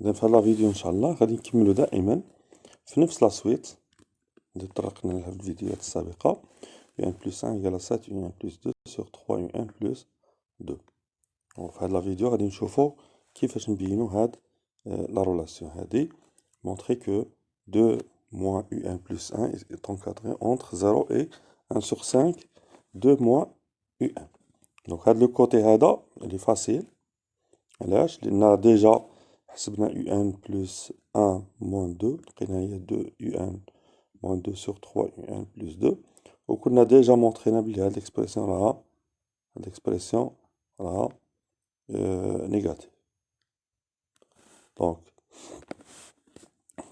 إذا في هاد لا فيديو إن شاء الله غادي نكملو دائما في نفس لا سويت اللي تطرقنا لها في الفيديوهات السابقة. u1 plus 1 égale à 7 u1 plus 2 sur 3 u1 plus 2. وفي هاد لا فيديو غادي نشوفو كيفاش نبينو هاد لا رولاسيون هادي. montrer que 2 moins u1 plus 1 est encadré entre 0 et 1 sur 5 2 moins u1. Donc هاد لو كوتي هذا اللي فاسيل. علاش؟ لأن ديجا حسبنا u1 plus 1 moins 2 لقينا هي 2 u1 moins 2 sur 3 u1 plus 2. وكنا ديجا مونطرينا بلي هاد l'expression راها négative. دونك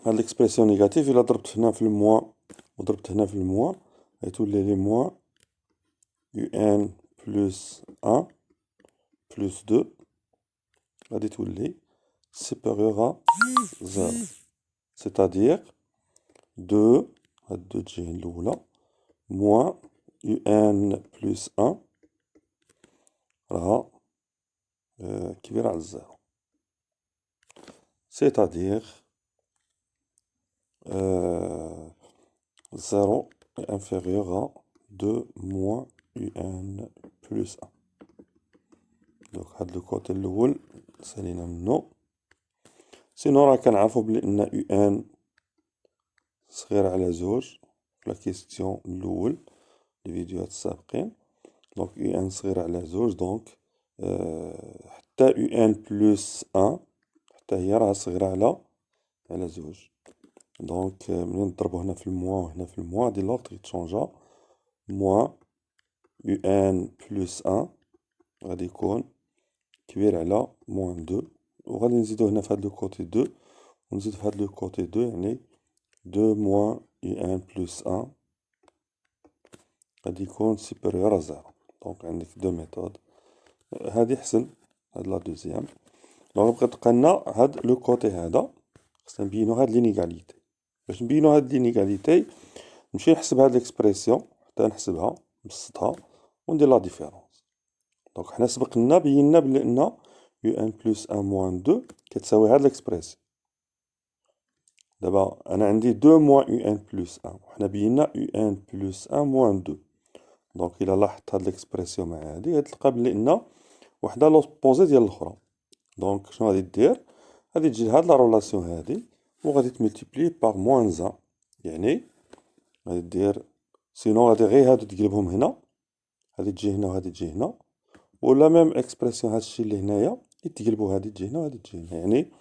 هاد l'expression négative إلا ضربت هنا في الموا وضربت هنا في الموا غيتولي لي موان u1 plus 1 plus 2 غادي تولي supérieur à 0. C'est-à-dire 2 هاد 2 تجي الأولى moins u1 plus 1 راها كبيرة على الزيرو. C'est-à-dire 0 est inférieur à 2 moins u1 plus 1. Donc هاد لو كوتي الأول سالينا منو. سينو راه كنعرفو بلي أن u1 صغير على زوج في لا كيستيون الأول الفيديوهات السابقين. دونك u1 صغير على زوج دونك حتى u1 بلس 1 حتى هي راها صغيرة على زوج. دونك ملي نضربو هنا في الموا وهنا في الموا دي لوغ يتشونجا موان u1 بلس 1 غادي يكون كبير على موان 2. وغادي نزيدو هنا في هاد لو كوتي 2 ونزيدو في هاد لو كوتي 2 يعني 2 موان u1 بلس 1 غادي يكون سوبيريور ا 0. دونك عندك دو ميثود. هادي حسن هاد لا دوزيام. دونك بقى تبقى لنا هاد لو كوتي هذا خصنا نبينو هاد لينيغاليتي. باش نبينو هاد لينيغاليتي نمشي نحسب هاد ليكسبرسيون حتى نحسبها نبسطها وندير لا ديفيرونس. دونك حنا سبق لنا بينا بلي ان u1 بلس 1 موان 2 كتساوي هاد ليكسبرسيون. دابا انا عندي 2 موان u1 بلس 1 وحنا بينا u1 بلس 1 موان 2. دونك الا لاحظت هاد ليكسبرسيون مع هادي غتلقى بلي ان وحده لوبوزي ديال الاخرى. دونك شنو غادي دير؟ غادي تجي لهاد لا رولاسيون هادي وغادي تملتيبلي باغ موان 1. يعني غادي دير سينو غادي غير هادو تقلبهم هنا هادي تجي هنا وهادي تجي هنا ولا ميم اكسبرسيون هادشي اللي هنايا يتقلبوا هادي تجي هنا وهادي تجي هنا. يعني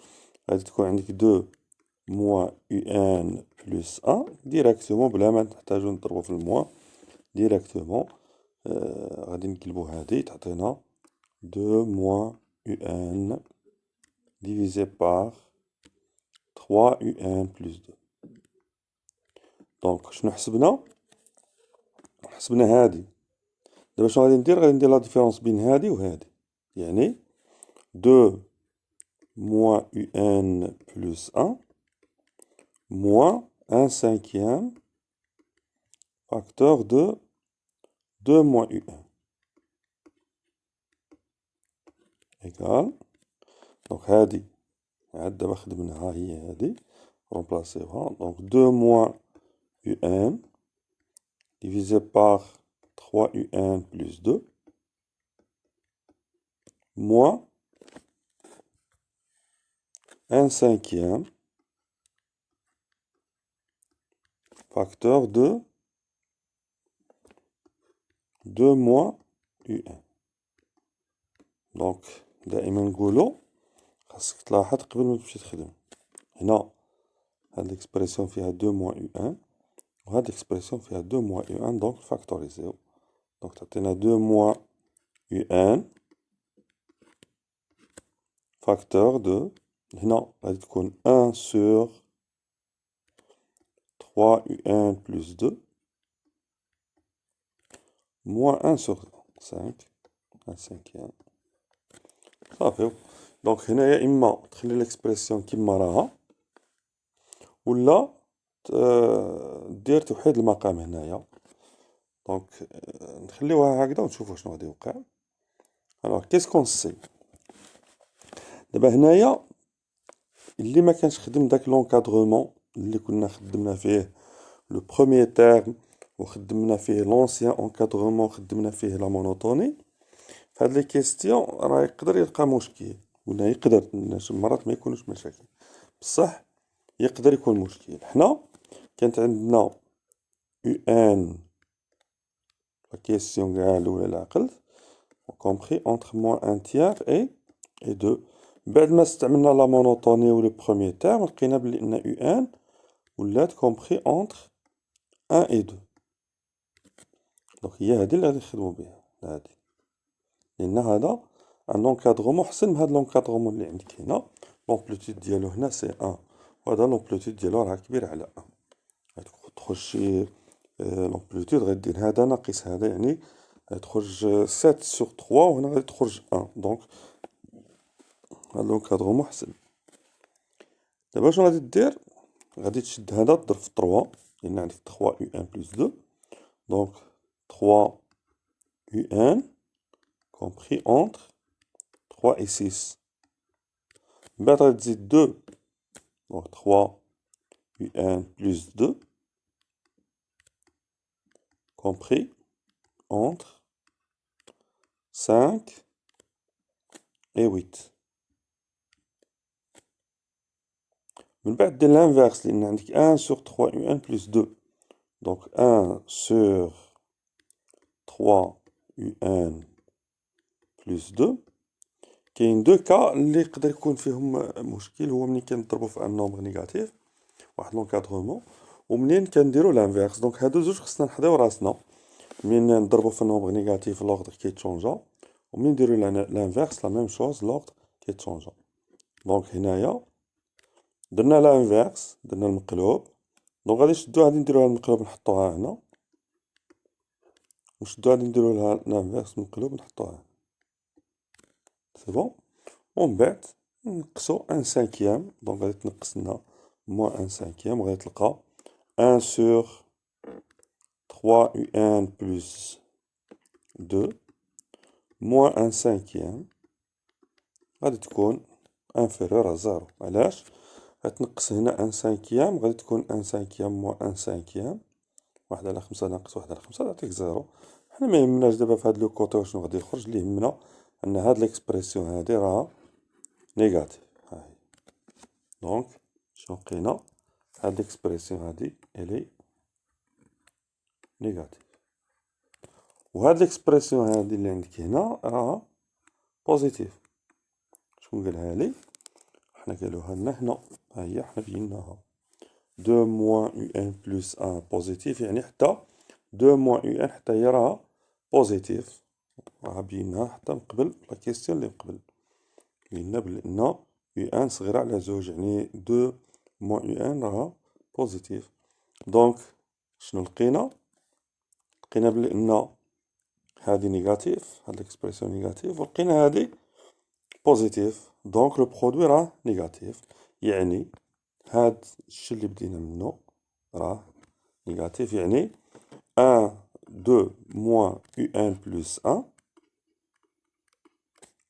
غادي تكون عندك 2 موان u1 بلس 1 ديراكتومون بلا ما نحتاجو نضربو في الموا ديراكتومون. غادي نقلبو هادي تعطينا 2 موان u1 divisé par 3 u1 plus 2. دونك شنو حسبنا؟ حسبنا هادي. دابا شنو غادي ندير؟ غادي ندير لا ديفيرونس بين هادي وهادي. يعني 2 moins u1 plus 1 moins 1 cinquième facteur de 2 moins u1 égal. Donc هادي عاد دابا خدمناها هي هادي remplacéها. Donc 2 moins u1 divisé par 3 u1 plus 2 moins 1 cinquième facteur de 2 moins u1. دونك دائما نقولو خاصك تلاحظ قبل ما تمشي تخدم هنا هاد ليكسبرسيون فيها 2 موان u1 وهاد ليكسبرسيون فيها 2 موان u1 دونك فاكتوريزيو. دونك تعطينا 2 موان u1 فاكتور دو هنا غادي تكون 1 sur 3 u1 plus 2 moins 1 sur 5 1 cinquième. صافي. دونك هنايا اما تخلي ليكسبرسيون كيما راها ولا دير توحيد المقام هنايا. دونك نخليوها هكذا ونشوفو شنو غادي يوقع. الوغ كيس كون سي دابا هنايا اللي ما كانش خدم داك لونكادرومون اللي كنا خدمنا فيه لو بروميير تيرم وخدمنا فيه لونسيان اونكادرومون خدمنا فيه لا مونوتوني، فهاد لي كيستيون راه يقدر يلقى مشكل، ولا يقدر مرات ما يكونوش مشاكل، بصح يقدر يكون مشكل. حنا كانت عندنا او ان لا كيسيون كاع الاولى اللي عقلت compris entre moins un tiers et 2. بعد ما استعملنا لا مونوتوني و لو بروميير تيرم لقينا بلي ان او ان ولات compris entre 1 et 2. دونك هي هادي اللي غادي نخدمو بها، هادي، لأن هذا ان اونكادرومون حسن من هاد لونكادرومون اللي عندك هنا، لومبليتود ديالو هنا سي 1 وهذا لومبليتود ديالو راه كبير على 1. غتخرج لومبليتود غدير هذا ناقص هذا، يعني غتخرج 7 sur 3 وهنا غادي تخرج 1. دونك هاد لونكادرومون حسن. دابا شنو غادي دير؟ غادي تشد هذا تضرب في 3 لأن عندك 3 u 1 plus 2. دونك 3 u 1 compris entre 3 et 6. من بعد غادي تزيد 2. دونك 3 u 1 plus 2 compris entre 5 et 8. من بعد دير l'inverse لأن عندك 1 sur 3 u 1 plus 2. Donc 1 sur 3 u 1 plus 2. كاين دو كا اللي يقدر يكون فيهم مشكل، هو منين كنضربو في ان نومبر نيجاتيف واحد لونكادرومون ومنين كنديرو لانفيرس. دونك هادو زوج خصنا نحضيو راسنا، منين نضربو في النومبر نيجاتيف لوغدر كيتشونجا، ومنين نديرو لانفيرس لا ميم شوز لوغدر كيتشونجا. دونك هنايا درنا لانفيرس، درنا المقلوب. دونك غادي نشدو هادي نديروها المقلوب نحطوها هنا، ونشدو هادي نديرو لها لانفيرس من المقلوب نحطوها هنا. سي بون. ومن بعد نقصو ان سانكيام. دونك غادي تنقص لنا موان ان سانكيام وغادي تلقى 1 sur 3 u1 plus 2 moins 1 cinquième غادي تكون inférieur à 0. علاش؟ غتنقص هنا 1 cinquième غادي تكون 1 cinquième moins 1 cinquième، 1 على 5 ناقص 1 على 5 تعطيك 0. حنا ما يهمناش دابا في هاد لو كوتي واش غادي يخرج، اللي يهمنا ان هاد ليكسبرسيون هادي راها نيجاتيف. هاهي. دونك شنو لقينا؟ هاد ليكسبرسيون هادي الي نيجاتيف، وهاد ليكسبرسيون هادي اللي عندك هنا راها بوزيتيف. شكون قالها لي؟ حنا قالوها لنا هنا، ها هي حنا بيناها 2 موان u 1 بلس 1 بوزيتيف، يعني حتى 2 موان u 1 حتى هي راها بوزيتيف. راها بيناها حتى من قبل لا كيستيون اللي من قبل، بينا بلي ان u 1 صغيرة على زوج، يعني 2 موان u 1 راها بوزيتيف. دونك شنو لقينا؟ لقينا بلي ان هادي نيجاتيف، هاد ليكسبرسيون نيجاتيف، ولقينا هادي بوزيتيف. دونك لو برودوي راه نيجاتيف، يعني هاد الشي اللي بدينا منه راه نيجاتيف، يعني 1 2 موان u 1 plus 1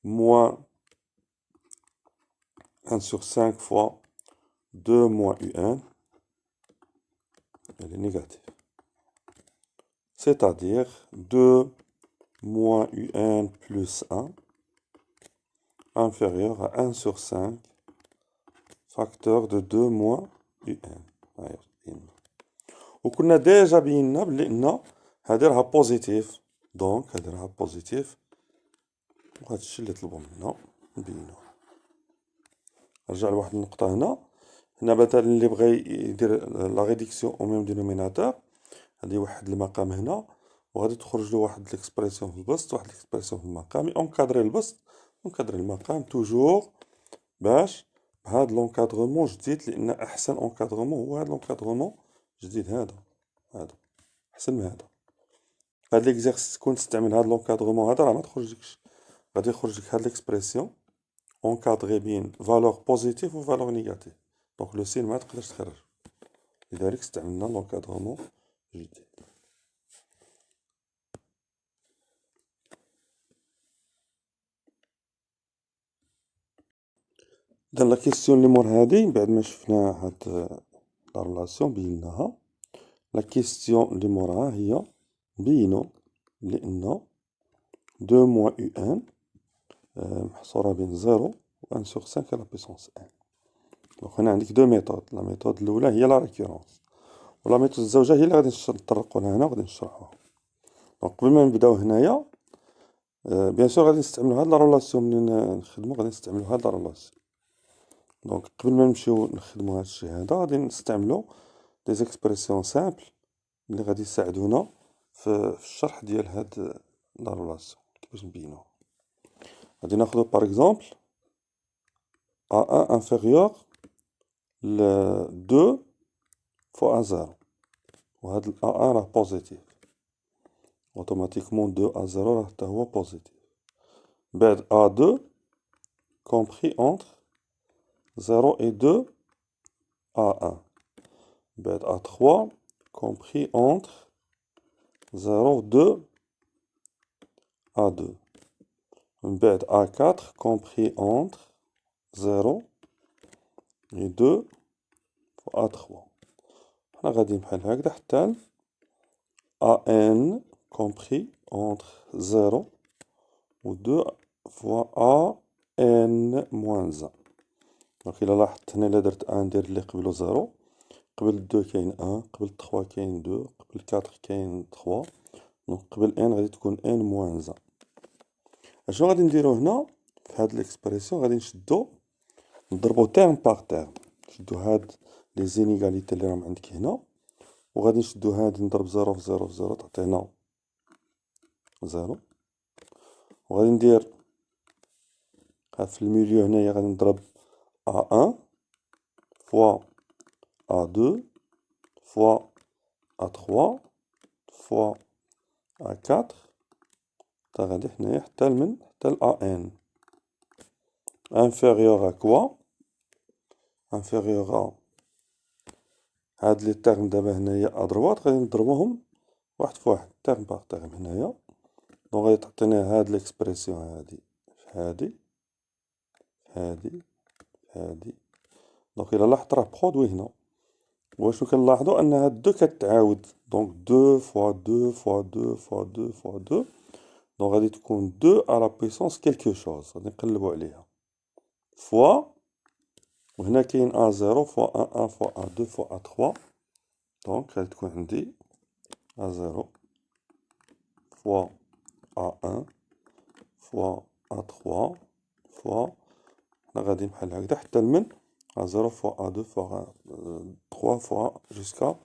moins 1 sur 5 fois 2 moins u1 elle est négative. C'est-à-dire 2 moins u1 plus 1 inférieur à 1 sur 5 facteur de 2 moins u1. وكنا ديجا بينا بلي ان هادي راها بوزيتيف، دونك هادي راها بوزيتيف، وهاد الشي اللي طلبو منا نبينوه. نرجع لواحد النقطة هنا مثلا اللي بغى يدير لا ريديكسيون او ميم دينوميناتور، غادي يوحد المقام هنا وغادي تخرج له واحد ليكسبرسيون في البسط، واحد ليكسبرسيون في المقام، اونكادري البسط اونكادري المقام توجور باش بهاد لونكادرومون جديد، لان احسن اونكادرومون هو هاد لونكادرومون جديد، هذا احسن من هذا. هاد ليكزيرسيس تكون تستعمل هاد لونكادرومون هذا راه ما تخرجلكش، غادي يخرج لك هاد ليكسبرسيون اونكادري بين فالور بوزيتيف و فالور نيجاتيف، دونك لو سين ما تقدرش تخرج، لذلك استعملنا لونكادرومون جديد. إذا لا كيسيون اللي مور هادي بعد ما شفنا هاد لا ريلاسيون بيناها، لا كيسيون اللي موراها هي نبينو بلي دو موان يو ان محصورة بين زيرو و ان سوغ سانك على بويسونس ان. دونك هنا عندك دو ميثود، لا ميثود الأولى هي لا ريكورونس، و لا ميثود الزوجة هي اللي غادي نطرقو لها هنا و غادي نشرحوها. دونك قبل ما نبداو هنايا بيان سور غادي نستعملو هاد لا ريلاسيون منين نخدمو، غادي نستعملو هاد لا ريلاسيون. دونك قبل ما نمشيو نخدمو هاد الشي هذا غادي نستعملو دي زيكسبرسيون سامبل اللي غادي يساعدونا في الشرح ديال هاد لا ريلاسيون كيفاش نبينوها. غادي ناخدو باغ اكزومبل A1 inférieur ل 2 fois A0 وهاد ال A1 راه بوزيتيف، اوتوماتيكمون 2 A0 راه حتى هو بوزيتيف. بعد A2 compris entre 0 et 2 A1. بعد A3 compris entre 0 2 A2. من بعد A4 compris entre 0 et 2 A3. حنا غاديين بحال هكدا حتى AN compris entre 0 و 2 fois AN moins 1. دونك إلا لاحظت هنا إلا درت أن ندير اللي قبلو زيرو، قبل دو كاين أن، قبل تخوا كاين دو، قبل كاتر كاين تخوا، دونك قبل ان غادي تكون ان موان ان. اشنو غادي نديرو هنا في هاد ليكسبرسيون؟ غادي نضربو تيرم باغ تيرم، نشدو هاد لي زينيغاليتي اللي راهم عندك هنا، وغادي نشدو هادي نضرب زيرو في زيرو في زيرو تعطينا زيرو، وغادي ندير في الميليو هنايا غادي نضرب A1 fois A2 fois A3 fois A4 حتى غادي حنايا حتى لمن حتى ل AN inférieur à quoi؟ inférieur à هاد لي تيرم دابا هنايا ادروات غادي نضربوهم واحد فواحد تيرم باغ تيرم هنايا. دونك غادي تعطينا هاد ليكسبرسيون هادي هادي هادي هادي. دونك إلا لاحظت راه برودوي هنا، واشنو كنلاحظو أن هاد دو كتعاود، دونك دو فوا دو فوا دو فوا دو فوا دو، دونك غادي تكون دو على بويسونس كيلكو شوز، غادي نقلبو عليها فوا، وهنا كاين A0 فوا A1 فوا A2 فوا A3، دونك غادي تكون عندي A0 فوا A1 فوا A3 فوا، حنا غاديين بحال هكدا حتى لمن A0 فوا A2 فوا 3 فوا جوسكا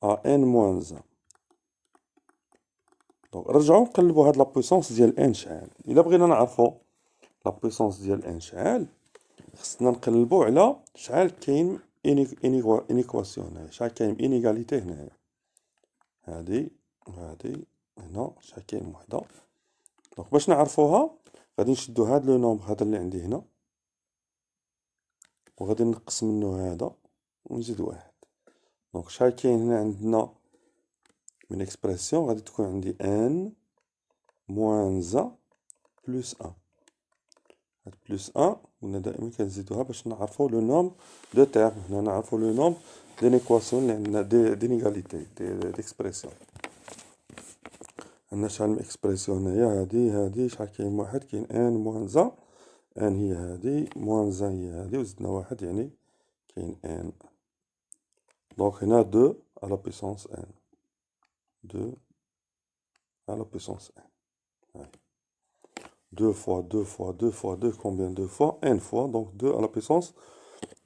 AN موان 1. دونك نرجعو نقلبو هاد لابويسونس ديال ان شحال. إلا بغينا نعرفو لابويسونس ديال ان شحال، خصنا نقلبو على شحال كاين انيكواسيون هنايا، شحال كاين انيغاليتي هنايا، هادي وهادي هنا شحال كاين وحدة. دونك باش نعرفوها غادي نشدو هاد لو نومبر هذا اللي عندي هنا، وغادي نقص منو هذا ونزيد واحد. دونك شحال كاين هنا عندنا من اكسبرسيون؟ غادي تكون عندي ان موان 1 بلس 1. هاد بلس 1 قلنا دائما كنزيدوها باش نعرفو لو نومبر دو تيرم، هنا نعرفو لو نومبر دينيكواسيون اللي عندنا دينيغاليتي ديكسبرسيون. عندنا شحال من اكسبرسيون هنايا، هادي شحال كاين واحد، كاين ان موان 1، ان هي هادي موان 1 هي هادي، وزدنا واحد يعني كاين ان. دونك هنا دو على بويسونس ان، دو على بويسونس ان، هاي 2 fois 2 fois 2 fois 2 combien 2 fois n fois، donc 2 à la puissance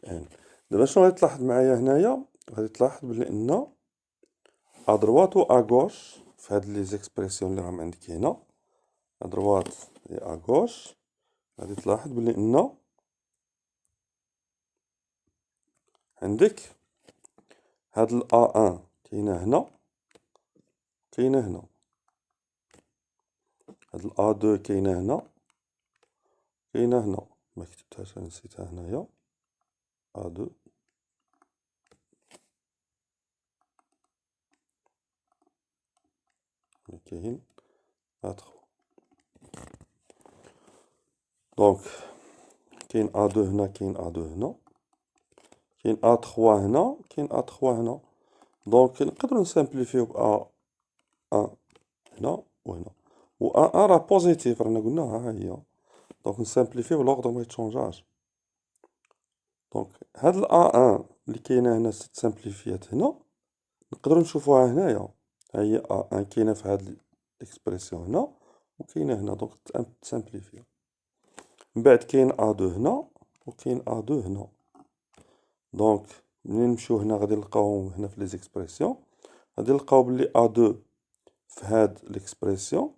n. دابا شنو غادي تلاحظ معايا هنايا؟ غادي تلاحظ بلي ان ادروات و اغوش في هاد لي زيكسبرسيون اللي راهم عندك هنا، ادروات و اغوش، غادي تلاحظ بلي ان عندك هاد ال A1 كاينه هنا، كاينه هنا، هاد ال A2 كاينه هنا، كاينه هنا، ما كتبتهاش نسيتها هنايا A2، كاين A3. دونك كاين A2 هنا، كاين A2 هنا، كاين A3 هنا، كاين A3 هنا. دونك نقدرو نسامبليفيو ب A1 هنا وهنا، و A1 راه بوزيتيف رانا قلناها ها هي. دونك نسامبليفيو لوغدو ما يتشونجاش. دونك هاد ال A1 اللي كاينه هنا تسامبليفيات هنا، نقدرو نشوفوها هنايا، ها هي A1 كاينه في هاد الاكسبرسيون هنا وكاينه هنا، دونك تسامبليفيو. من بعد كاين A2 هنا وكاين A2 هنا. دونك منين نمشيو هنا غادي نلقاوهم هنا في لي زيكسبرسيون، غادي نلقاو بلي A2 في هاد ليكسبرسيون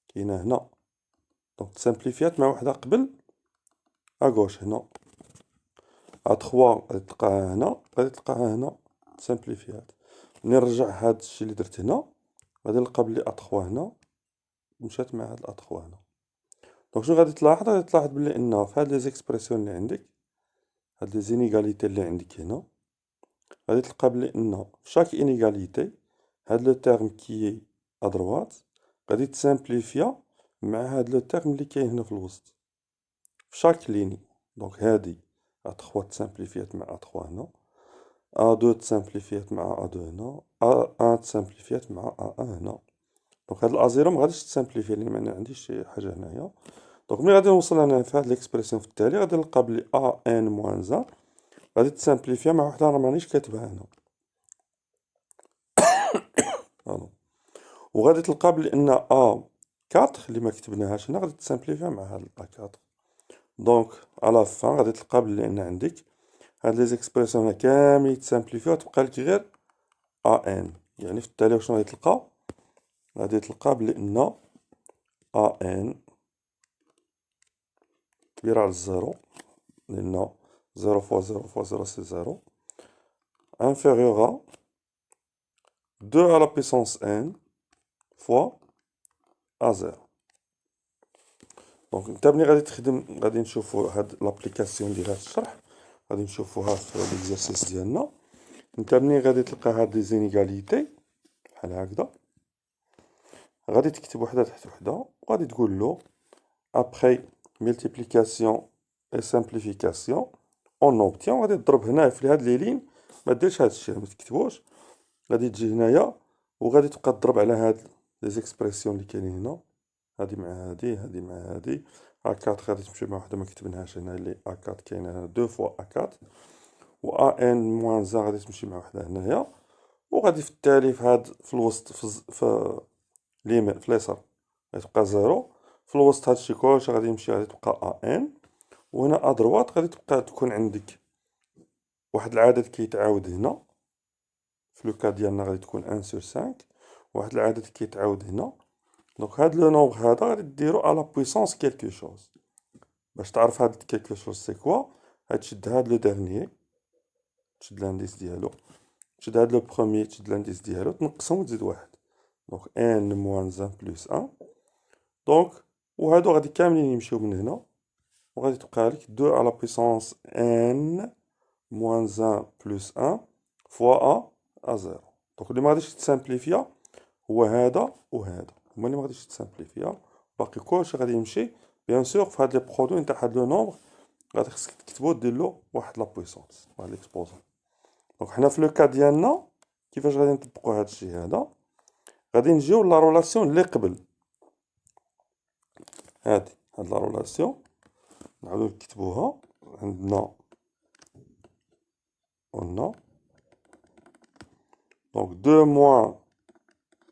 كاينه هنا، دونك تسامبليفيات مع وحده قبل اغوش هنا. A3 غادي تلقاها هنا، غادي تلقاها هنا تسامبليفيات. ملي نرجع هاد الشي اللي درت هنا غادي نلقى بلي A3 هنا مشات مع هاد A3 هنا. دونك شنو غادي تلاحظ؟ غادي تلاحظ بلي ان في هاد لي زيكسبرسيون اللي عندك، هاد لي زينيغاليتي اللي عندك هنا، غادي تلقى بلي ان في شاك انيغاليتي هاد لو تيرم كي ادروات غادي تسامبليفيا مع هاد لو تيرم اللي كاين هنا في الوسط في شاك ليني. دونك هادي A3 تسامبليفيات مع A3 هنا، A2 تسامبليفيات مع A2 هنا، A1 تسامبليفيات مع A1 هنا. دونك هاد الأ0 مغاديش تسامبليفي لأن ما عنديش شي حاجة هنايا. دونك ملي غادي نوصل أنا في هاد ليكسبرسيون في التالي غادي نلقى بلي A1 موان 1 غادي تسامبليفيا مع وحدة راه مانيش كاتبها هنا. وغادي تلقى بلي ان A4 اللي ما كتبناهاش هنا غادي تسامبليفيا مع هاد A4. دونك على فان غادي تلقى بلي ان عندك هاد لي زيكسبرسيون هنا كاملين يتسامبليفيو، تبقى لك غير ان. يعني في التالي واش غادي تلقى؟ غادي تلقى بلي ان ان كبيرة على الزيرو، لأن 0 فوا 0 فوا 0 سي 0، inférieur à 2 à la puissance n fois A0. دونك نتا ملي غادي تخدم غادي نشوفو هاد لابليكاسيون ديال هاد الشرح، غادي نشوفوها في ليكزارسيس ديالنا. نتا ملي غادي تلقى هاد لي زينيغاليتي بحال هكدا، غادي تكتب وحده تحت وحده وغادي تقول له ابخي ملتيبليكاسيون اي سامبليفيكاسيون اون اوبتيون. غادي تضرب هنا في هاد لي لين، ما ديرش هاد الشيء، ما تكتبوش. غادي تجي هنايا وغادي تبقى تضرب على هاد لي زيكسبرسيون اللي كاينين هنا، هادي مع هادي، هادي مع هادي. A4 غادي تمشي مع وحده ما كتبناهاش هنا اللي A4 كاينه هنا 2 فوا A4، و AN موان 1 غادي تمشي مع وحده هنايا. وغادي في التالي في هاد في الوسط في اليمين في اليسار غادي تبقى 0، في الوسط هادشي كلشي غادي يمشي غادي تبقى AN. وهنا ادروات غادي تبقى تكون عندك واحد العدد كيتعاود هنا، في لو كا ديالنا غادي تكون 1 sur 5، واحد العدد كيتعاود هنا. دونك هاد لو نومبر هذا غادي ديرو على بويسونس كيلكو شوز. باش تعرف هاد كيلكو شوز سي كوا، غتشد هاد لو ديرنيي تشد لانديس ديالو، تشد هاد لو بروميي تشد لانديس ديالو، تنقصهم وتزيد واحد. دونك ان موان 1 بلس 1. دونك وهادو غادي كاملين يمشيو من هنا، وغادي تبقى لك 2 على بويسونس ان موان 1 بلس 1 فوا ا 0. دونك اللي ما غاديش تسامبليفيا هو هذا وهذا، هما اللي ما غاديش تسامبليفيا. باقي كلشي غادي يمشي. بيان سور في هاد لي برودوي نتاع هاد لو نومبر غادي خصك تكتبو دير له واحد لا بويسونس، واحد ليكسبوزون. دونك حنا في لو كا ديالنا كيفاش غادي نطبقو هاد الشيء هذا؟ غادي نجيو لا رولاسيون اللي قبل هاد لا رولاسيون، نعاودو نكتبوها. عندنا قلنا دونك 2 موان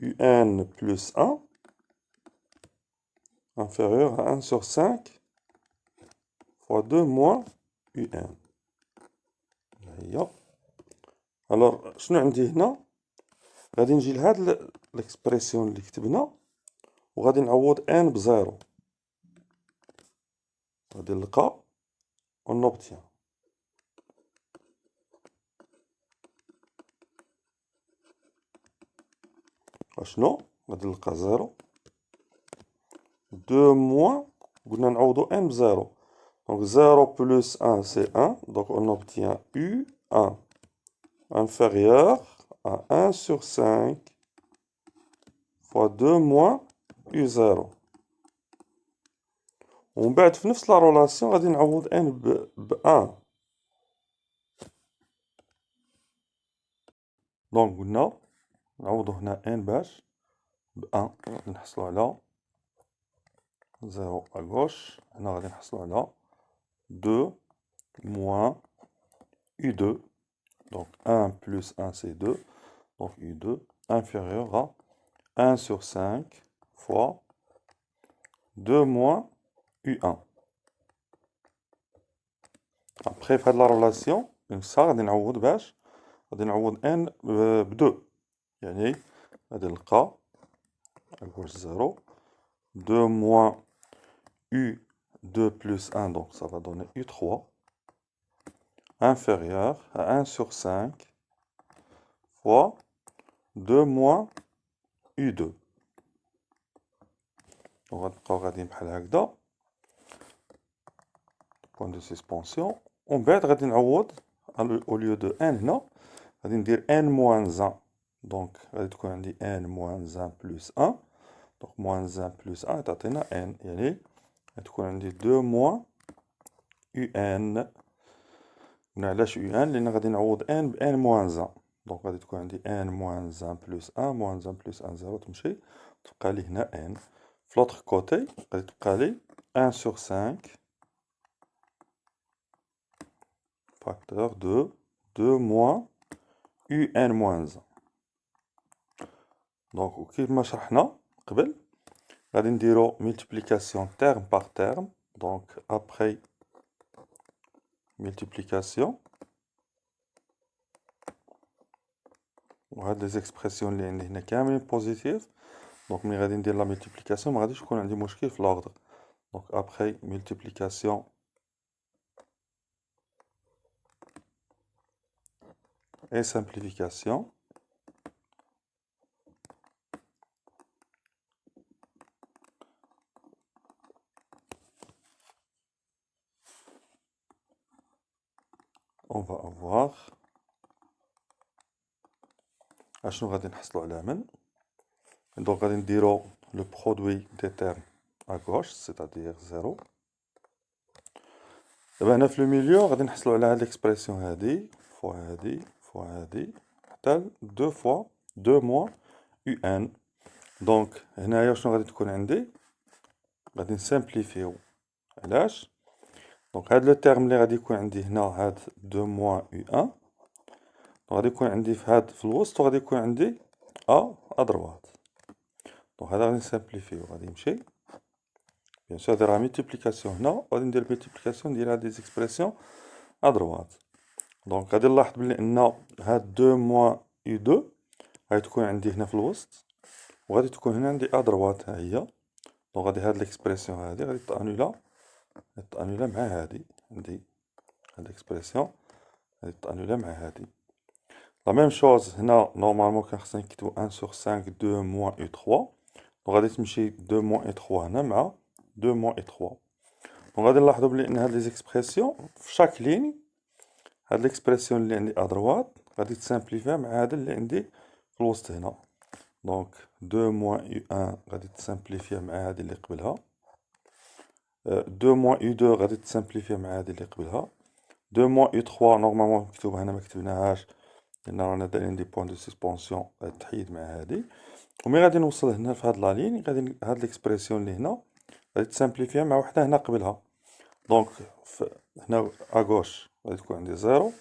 UN plus 1 inférieur à 1 sur 5 fois 2 moins UN. هي الوغ شنو عندي هنا؟ غادي نجي لهاد ليكسبرسيون اللي كتبنا وغادي نعوض ان بزيرو، غادي نلقى اون اوبتيان اشنو؟ غادي نلقى زيرو 2 موان، قلنا نعوضو ان بزيرو، دونك 0 بلس 1 سي 1، دونك on obtient U1 inférieur à 1 sur 5 fois 2 moins U0. ومن بعد في نفس لا رولاسيون غادي نعوض ان ب 1. دونك قلنا نعوضو هنا ان باش ب 1 غادي نحصلو على 0 à gauche. هنا غادي نحصلو على 2 moins U2. Donc 1 plus 1 c'est 2. Donc U2 inférieur à 1 sur 5 fois 2 moins U1. Après faire la relation, ça غادي نعوض باش غادي نعوض n ب 2. يعني غادي نلقى à gauche 0. 2 moins U2 plus 1, donc ça va donner U3. Inférieur à 1 sur 5 fois 2 moins U2. غنبقاو غاديين بحال هكدا point de suspension. ومن بعد غادي نعوض au lieu de n هنا غادي ندير n moins 1. دونك غادي تكون عندي n moins 1 plus 1. دونك moins 1 plus 1 تعطينا n. يعني غادي تكون عندي 2 moins un. قلنا علاش un لأن غادي نعوض n ب n moins 1. دونك غادي تكون عندي n moins 1 plus 1 moins 1 plus 1 0 تمشي تبقى لي هنا n. في l'autre côté غادي تبقى لي 1 sur 5 facteur de 2 moins un moins 1. دونك وكيف ما شرحنا قبل غادي نديرو multiplication terme par terme. دونك après multiplication وهاد لي زيكسبرسيون اللي عندي هنا كاملين بوزيتيف. دونك ملي غادي ندير لا ملتيبليكاسيون ما غاديش يكون عندي مشكل في لوردر. دونك ابخي ملتيبليكاسيون et simplification, on va avoir اشنو غادي نحصلو على من. دونك غادي نديرو لو برودوي دي تيرم à gauche c'est-à-dire 0. دابا هنا في لو ميليو غادي نحصلو على هاد ليكسبرسيون هادي فوا هادي فوا هادي حتى 2 فوا 2 موان يو ان. دونك هنايا شنو غادي تكون عندي غادي نسامبليفيو. علاش؟ دونك هاد لو تيرم اللي غادي يكون عندي هنا هاد 2 موان يو ان غادي يكون عندي في هاد في الوسط وغادي يكون عندي ادروات. دونك هذا غادي نسامبليفيو غادي يمشي بيان سور ندير ملتيبليكاسيون هنا وغادي ندير ملتيبليكاسيون ديال هاد لي زيكسبرسيون ادروات. دونك غادي نلاحظ بلي ان هاد 2 موان يو 2 غادي تكون عندي هنا في الوسط وغادي تكون هنا عندي ادروات ها هي. دونك غادي هاد ليكسبرسيون هادي غادي تانولا مع هادي. عندي هاد ليكسبرسيون غادي تانولا مع هادي. لا ميم شوز هنا نورمالمون كان خصنا نكتبو 1 sur 5 2 moins u3. دونك غادي تمشي 2 moins u3 هنا مع 2 moins u3. دونك غادي نلاحظو بلي ان هاد لي زيكسبرسيون في شاك لين هاد ليكسبرسيون اللي عندي ادروات غادي تسامبليفيها مع هاد اللي عندي في الوسط هنا. دونك 2 moins u1 غادي تسامبليفيها مع هادي اللي قبلها. 2 moins u2 غادي تسامبليفيها مع هادي اللي قبلها. 2 moins u3 نورمالمون مكتوبة هنا ما كتبناهاش لأن رانا دايرين دي بوان دو سسبونسيون غادي تحيد مع هادي. ومي غادي نوصل هنا في هاد لا لين غادي هاد ليكسبرسيون اللي هنا غادي تسامبليفيها مع وحدة هنا قبلها. دونك هنا اغوش غادي تكون عندي 0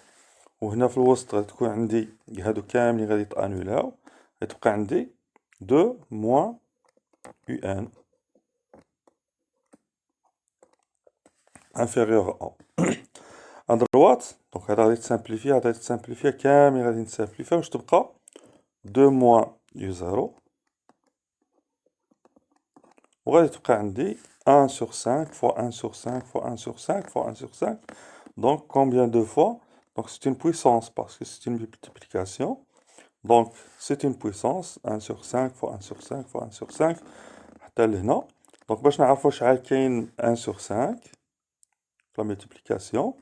وهنا في الوسط غادي تكون عندي هادو كاملين غادي يتانولاو غادي تبقى عندي 2 موان يو ان انفيريور ا ادروات. دونك هذا غادي تسامبليفي هذا غادي تسامبليفي كاملين غادي نسامبليفيها واش تبقى 2 موان يو 0 وغادي تبقى عندي 1 sur 5 fois 1 sur 5 fois 1 sur 5 fois 1 sur 5. Donc combien de fois? Donc c'est une puissance parce que c'est une multiplication. Donc c'est une puissance 1 sur 5 fois 1 sur 5 fois 1 sur 5 حتى لهنا. دونك باش نعرفو شحال كاين 1 sur 5 في لا ملتيبليكاسيون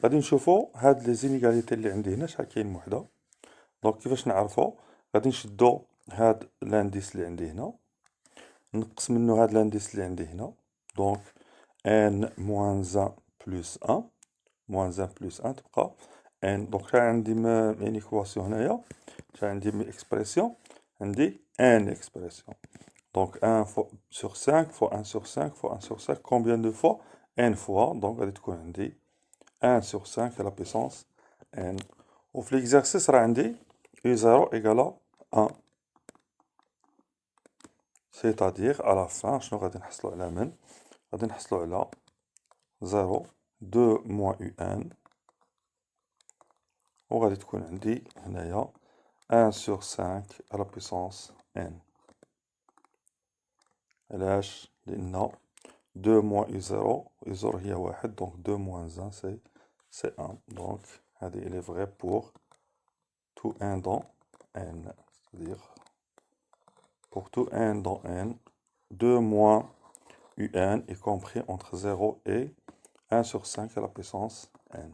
غادي نشوفو هاد لي زينيغاليتي اللي عندي هنا شحال كاين وحده. دونك كيفاش نعرفو غادي نشدو هاد لانديس اللي عندي هنا نقص منه هاد لانديس اللي عندي هنا. دونك n moins 1 plus 1 moins 1 plus 1 تبقى n. دونك شحال عندي من ايكواسيون هنايا، شحال عندي من اكسبرسيون، عندي n اكسبرسيون. دونك 1 sur 5 fois 1 sur 5 fois 1 sur 5 combien de fois n fois. دونك غادي تكون عندي 1 sur 5 à la puissance n. وفي l'exercice راه عندي u0 égale 1. c'est-à-dire à la fin شنو غادي نحصلو على من؟ غادي نحصلو على 0 2 moins un وغادي تكون عندي هنايا 1 sur 5 à la puissance n. علاش؟ لأن 2 moins u0 u0 هي واحد، donc 2 moins 1 c'est 1. donc هذه elle est vraie pour tout n dans n, c'est-à-dire pour tout n dans n 2 moins un est compris entre 0 et 1 sur 5 à la puissance n.